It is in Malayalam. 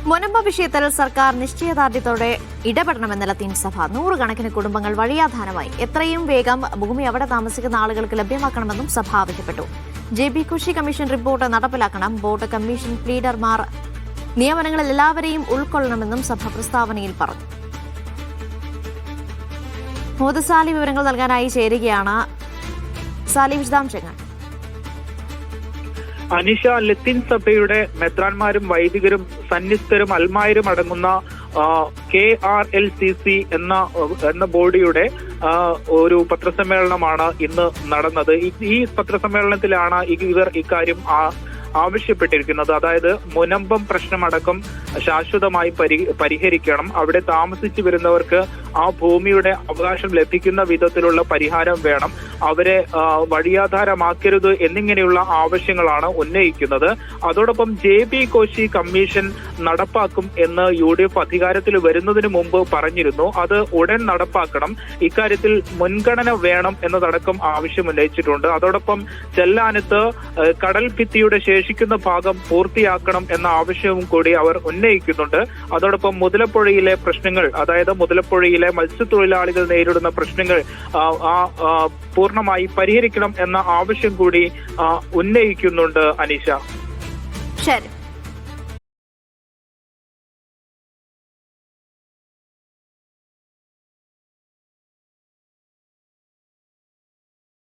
മുനമ്പ വിഷയത്തിൽ സർക്കാർ നിശ്ചയദാർഢ്യത്തോടെ ഇടപെടണമെന്ന ലത്തീൻ സഭ. 100 കണക്കിന് കുടുംബങ്ങൾ വഴിയാധാരമായി. എത്രയും വേഗം ഭൂമി അവിടെ താമസിക്കുന്ന ആളുകൾക്ക് ലഭ്യമാക്കണമെന്നും സഭ ആവശ്യപ്പെട്ടു. JB കോശി കമ്മീഷൻ റിപ്പോർട്ട് നടപ്പിലാക്കണം. ബോർഡ് കമ്മീഷൻ ലീഡർമാർ നിയമനങ്ങളിൽ എല്ലാവരെയും ഉൾക്കൊള്ളണമെന്നും സഭ പ്രസ്താവനയിൽ പറഞ്ഞു. മോദസാലി വിവരങ്ങൾ നൽകാനായി ചേരുകയാണ്. സാലി, വിശദാംശങ്ങൾ. അനിഷ, ലത്തീൻ സഭയുടെ മെത്രാന്മാരും വൈദികരും സന്യസ്തരും അൽമായരും അടങ്ങുന്ന KRLCC എന്ന ബോഡിയുടെ ഒരു പത്രസമ്മേളനമാണ് ഇന്ന് നടന്നത്. ഈ പത്രസമ്മേളനത്തിലാണ് ഇവർ ഇക്കാര്യം ആവശ്യപ്പെട്ടിരിക്കുന്നത്. അതായത് മുനമ്പം പ്രശ്നമടക്കം ശാശ്വതമായി പരിഹരിക്കണം. അവിടെ താമസിച്ചു വരുന്നവർക്ക് ആ ഭൂമിയുടെ അവകാശം ലഭിക്കുന്ന വിധത്തിലുള്ള പരിഹാരം വേണം. അവരെ വഴിയാധാരമാക്കരുത് എന്നിങ്ങനെയുള്ള ആവശ്യങ്ങളാണ് ഉന്നയിക്കുന്നത്. അതോടൊപ്പം JB കോശി കമ്മീഷൻ നടപ്പാക്കും എന്ന് UDF അധികാരത്തിൽ വരുന്നതിന് മുമ്പ് പറഞ്ഞിരുന്നു. അത് ഉടൻ നടപ്പാക്കണം. ഇക്കാര്യത്തിൽ മുൻഗണന വേണം എന്നതടക്കം ആവശ്യം ഉന്നയിച്ചിട്ടുണ്ട്. അതോടൊപ്പം ചെല്ലാനത്ത് കടൽ ഭിത്തിയുടെ ശേഷിക്കുന്ന ഭാഗം പൂർത്തിയാക്കണം എന്ന ആവശ്യവും കൂടി അവർ ഉന്നയിക്കുന്നുണ്ട്. അതോടൊപ്പം മുതലപ്പുഴയിലെ പ്രശ്നങ്ങൾ, അതായത് മുതലപ്പുഴയിലെ മത്സ്യത്തൊഴിലാളികൾ നേരിടുന്ന പ്രശ്നങ്ങൾ പൂർണ്ണമായി പരിഹരിക്കണം എന്ന ആവശ്യം കൂടി ഉന്നയിക്കുന്നുണ്ട്. അനീഷ, ശരി.